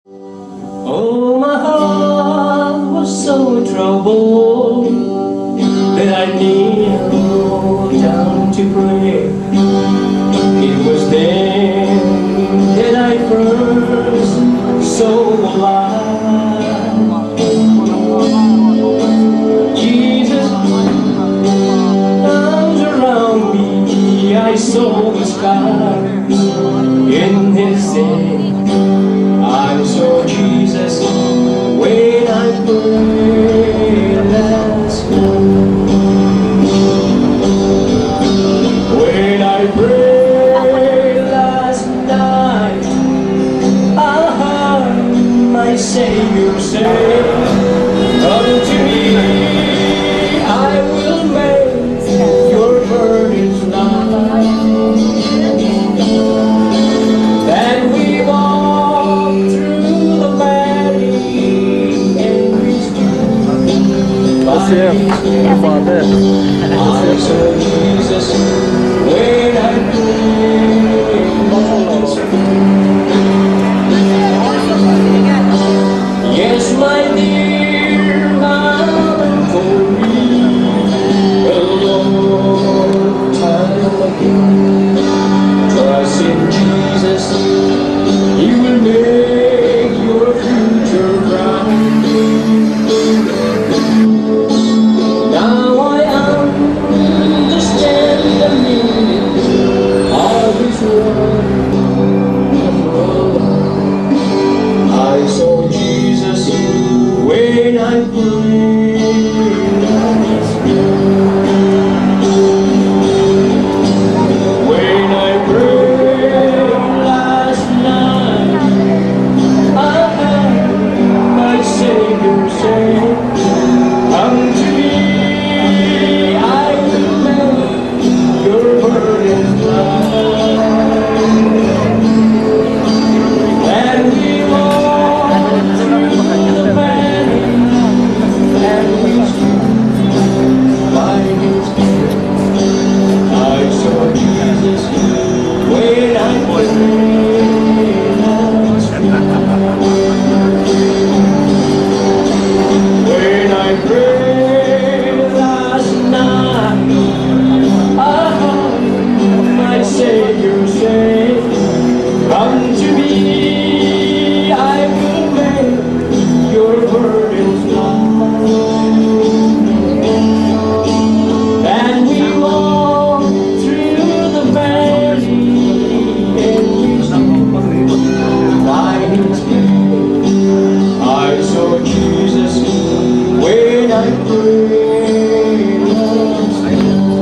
Oh, my heart was so troubled that I kneeled down to pray. It was then that I first saw light. Jesus, arms around me, I saw the skies in His day. I saw Jesus when I prayed last night. When I prayed last night, I heard my Savior say, "Come to me, I will make your burdens light." Then we walk through the valley and we stood by His Father. I saw Jesus when I prayed last night. Yes, my dear, melancholy, a long time ago. Trust in Jesus, He will make your future bright. Now I understand the meaning of His wonderful love. I saw Jesus when I prayed last night. When I prayed last night, I heard my Savior say, "Come to me, I will make your burdens light." And we walked through the valley, and we stood by His gate. I saw Jesus when I prayed last night. When I prayed last night, I heard my Savior say, "Come to me, I will make your burdens light." And we walk through the valley and we stood by His gate. I saw Jesus when I prayed last night.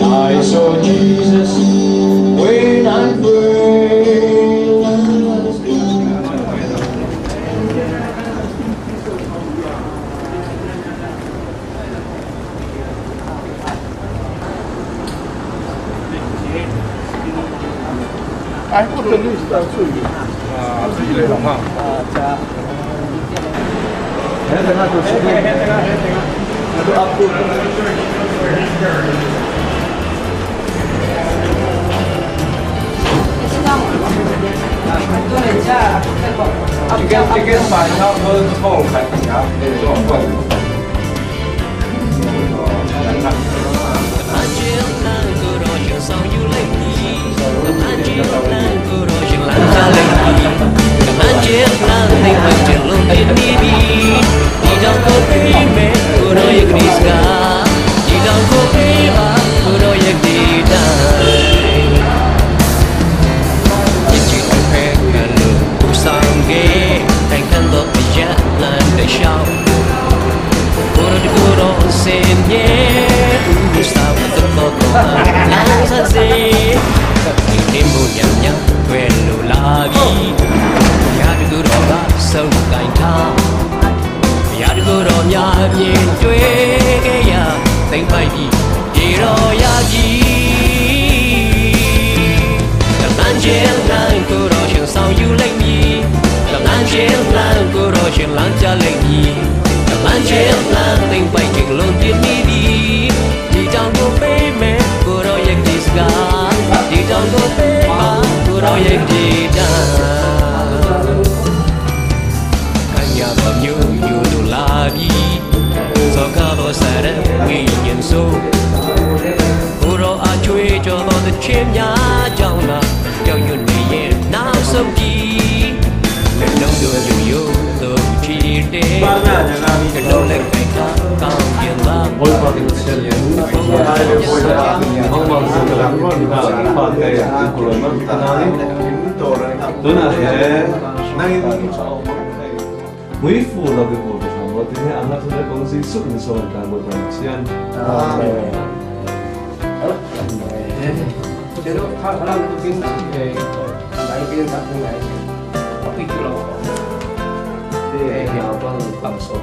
I saw Jesus when I prayed last night. I put the list down to you. Cái bài nó hơn không phải nó phần ye di da kanya banyu yu do la bi so ka do sa re wi yin so uro a chue cho do de chim nya chang na giao yu ni ye na so ji le nong do yu yu do chi de ke do le kai ka cao yin la Ôi con thì sẽ nhớ hai đứa quay ra không bằng sự làm con và làm bạn cái của nó ta nói tôi là thế nay mấy phụ là cái của chúng tôi thì anh là tôi công ty xuất nhập khẩu cả một lần chiên chế độ thang làm tôi tin về đại viên thang này có cái kiểu nào để hiểu bằng số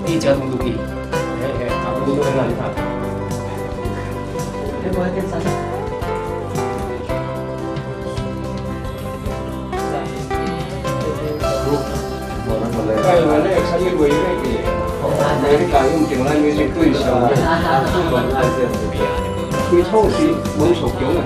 đi chơi không được gì để học đúng cái này phải thế mới cái sao cái này sao như vậy cái gì đấy cái những chuyện này như cái tuổi sống tuổi thâu thì muốn sống kiểu này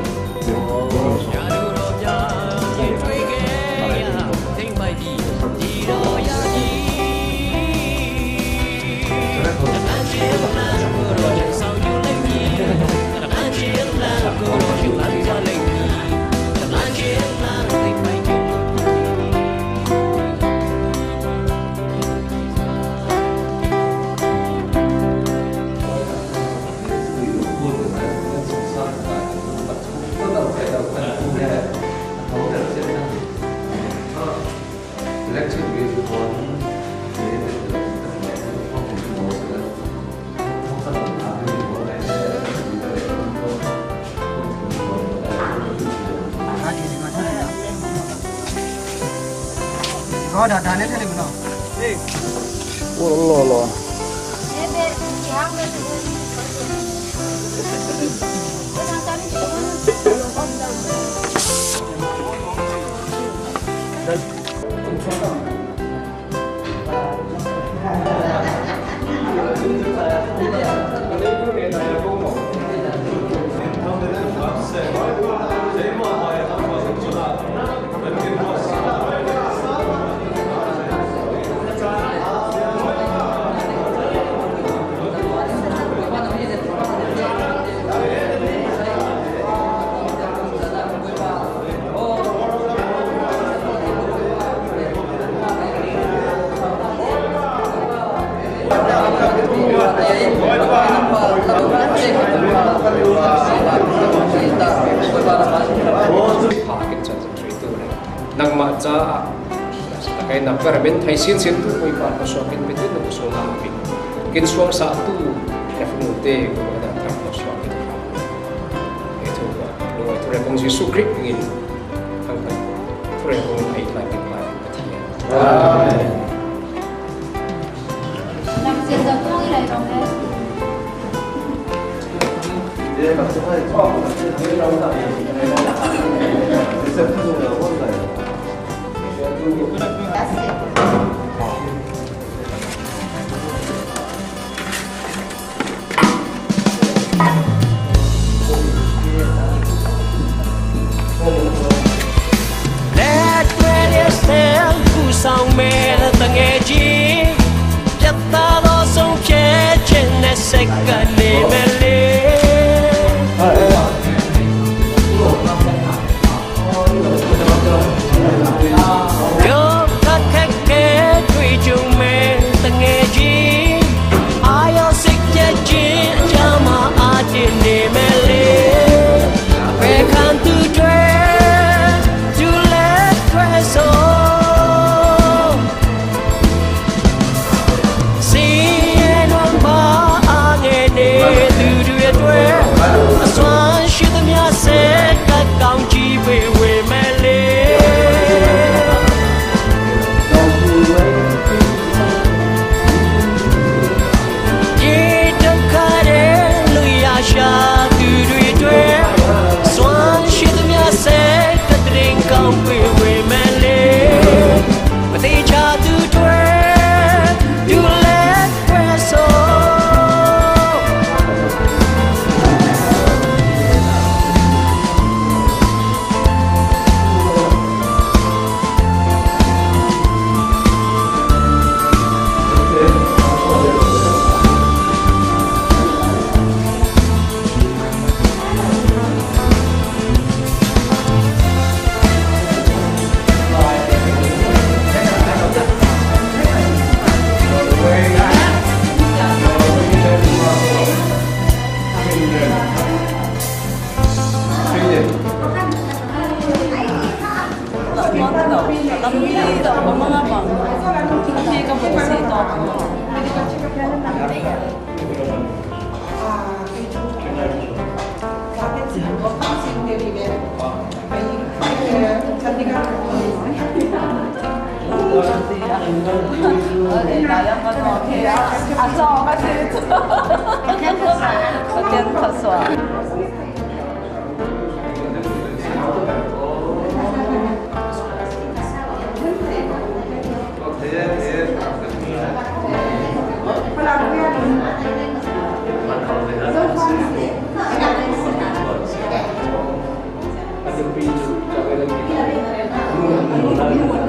có đợt này thế này nào Ôi lò nang ma cha kai na permen thai sin sin tu koi pa so kin pe tu no so la bi kin suang sa tu refnu te ko da ka so kin e tu ba lo tu re kong si su krik ngin kang ka tu re kong ai la kin pa Pathian amen năm xin được không cái này không đấy let me stand who sang me the nghe chi chắc ta đó sống chết trên này sẽ cần đi về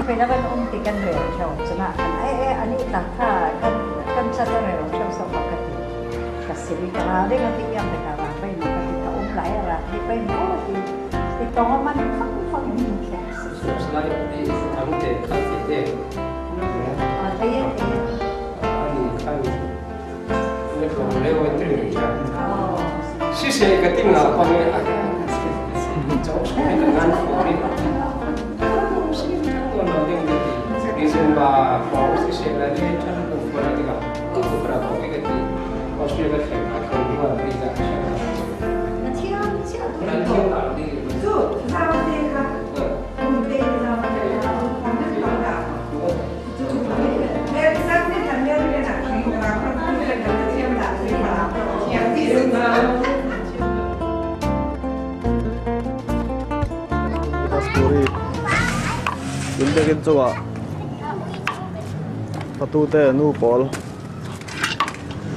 Pinakan untikan reo siya sana ani takha kan sa reo siya sa pakati kasi bikarade ngati yang dekarapay nakita umlay ra di pa mo ito man fang siya Selain di angte kate ayen ani kan ne ko leo entri ya sisi kating na pa me jauh sekali dengan ini reason ba mau sisi lagi cara berbuat tiga itu berapa kita Australia kan akan buat visa nanti orang di Yung coba patute nu pol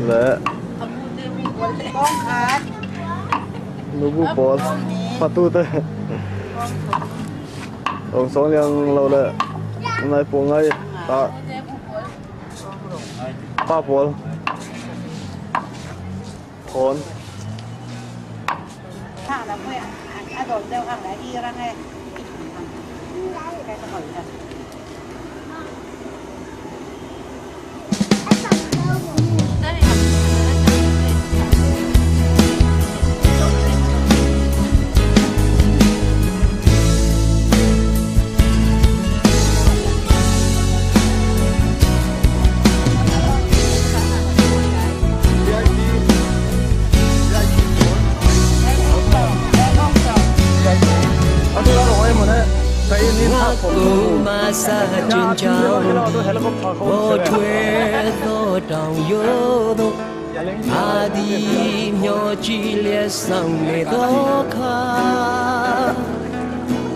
le nu bu pol patute ông số yang lâu le nay po ngay ta pa pol pol ta là quê ăn đồ đeo hàng lại đi ra ngay cái nó hỏi là sa trên trao vô thuê tô đồng vô tô a đi nhỏ chi lệ sang mê tô kha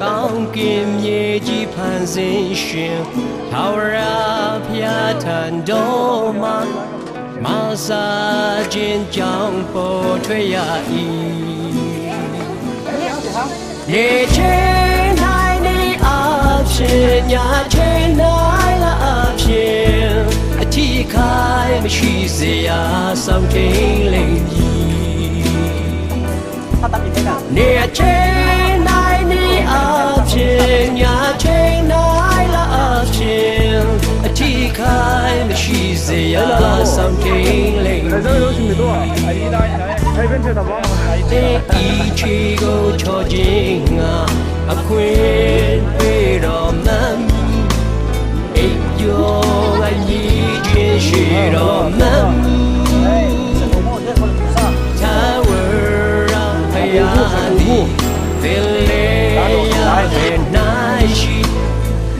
cao kim nhẹ chi phan sinh xuyên thao ra phía thần đô ma sa trên trong vô thuê ya y để trên hai ni áp trên nhà trên ai là áp trên thì khai mà suy ra sao trên lên gì để trên ai ni áp trên nhà trên ai là áp trên thì khai mà suy ra sao trên lên để ý chỉ go cho chính à quên về đó mắm ít vô anh đi chuyện gì đó mắm tower hay đi về lệ về nai chi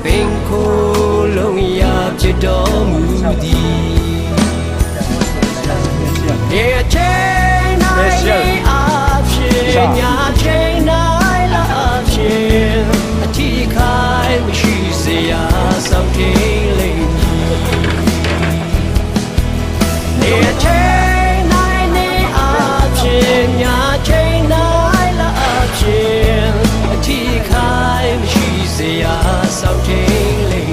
bên cô lông ya chỉ đó mù đi để trên ai đi áp trên nhà trên ai là áp trên thì khai mà suy ra sao trên lên để trên ai đi áp trên nhà trên ai là áp trên thì khai mà suy ra sao trên lên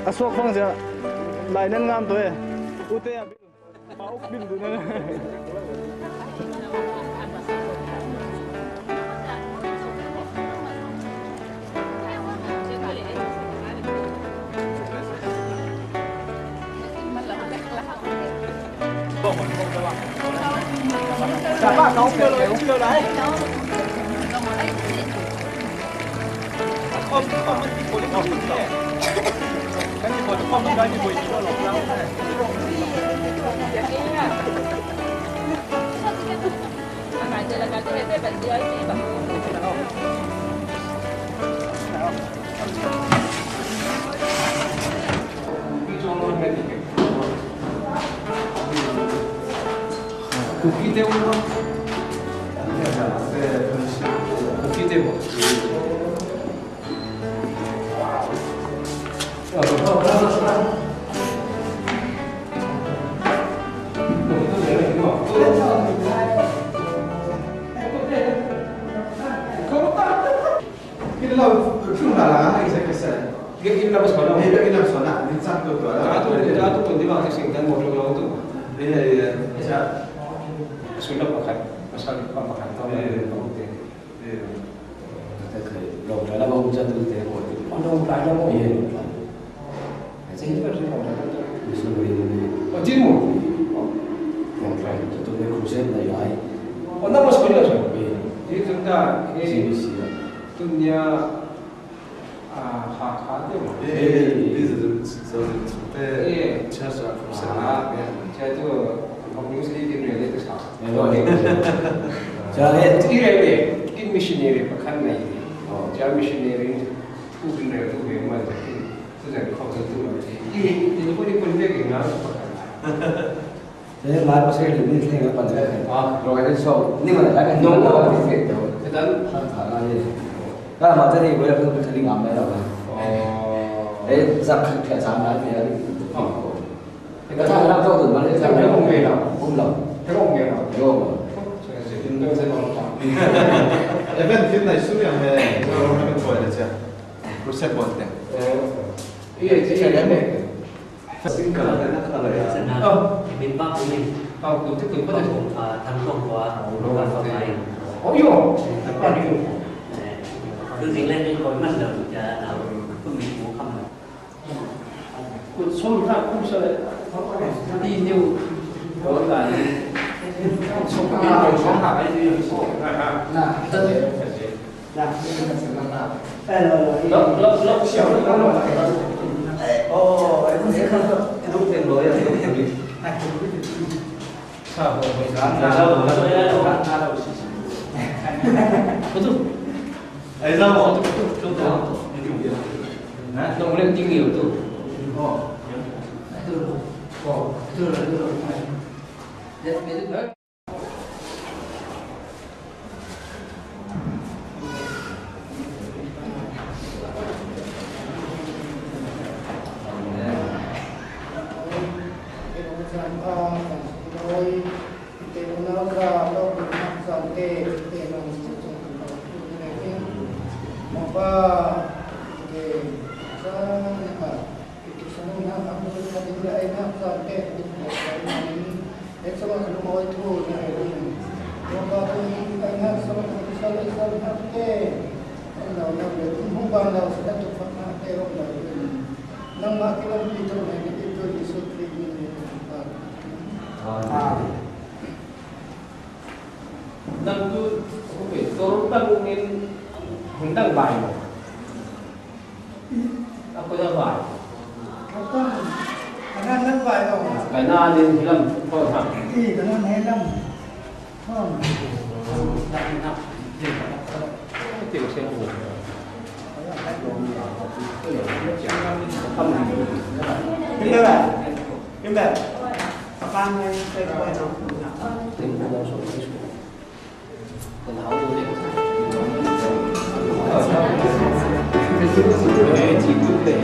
Asok phang ja lai nan ngam to e ute ya mau bin du ne Siapa kau kêu đấy. Không mình đi bộ đi không nhé. Cái gì bộ không mình đây đi bộ đi nó lộn lắm. Ngày giờ là cái này bệnh gì ấy bạn. Cookie demo no? Cookie demo. Kita lau cuma lah, saya kesal. Ini labas mana? Ini lau sana, ini satu tu. Dah tu pun dia masih singkat motor lau tu. Iya. Sudah makan, masal lupa makan tahu ada tahu teh. Kita ke lau dah lama hujan tu teh buat. Mana orang belajar mau? Iya. Saya juga sih orang belajar. Mesti boleh. Oh, jimu. Yang lain, contoh ni krusen dah yai. Oh, nama sekolah sah. Iya. Ini tentang ini Sini. dunia hak dia. Ini tu cerita Ah, saya tu kamu sendiri di dunia itu sah. Jadi, Ini ini missionary pakai ni. Jadi missionary tu dunia tu memang tu jadi kau tu. Ini pun dia kenal pakai. saya malah pasal ini saya apa dah. Kalau ada show, ni mana dah kan? Nombor ni. Dan Kalau macam ni boleh aku berkali ngambil apa? Zak kayak sana dia. Kita tak nak tahu tu mana Saya dia. orang Melayu. Umlam. Saya orang Melayu. Yo. Saya jadi saya orang Melayu. Event kita isu yang orang itu ada je. Proses buat deh. Iya, saya ada. Singkat nak kalau ya. Oh, miền Bắc của mình tahu tu tu pada. thăm không quá và không phải Oh yo, apa ni? cứ dính lên cái khối mặt đầu là nào cũng bị bố không này Cô số ra cũng sợ đi nhiều có là số cái số hạ cái gì số Nah, tất dah. lớp xéo nó Oh, itu saya kan itu yang boleh ya. sao rồi bây giờ betul Ấy ra một nông lên kinh nghiệm tu đang tu phải tôi đang nên mình đang bài aku dah bài Anak nak buat tau. cái na nên thì làm thôi thằng Dengan helm. tiểu xe hồ Kita lah. Kita. Kapan saya buat tau. tính của nó số cái số còn áo tôi đấy chỉ cứ để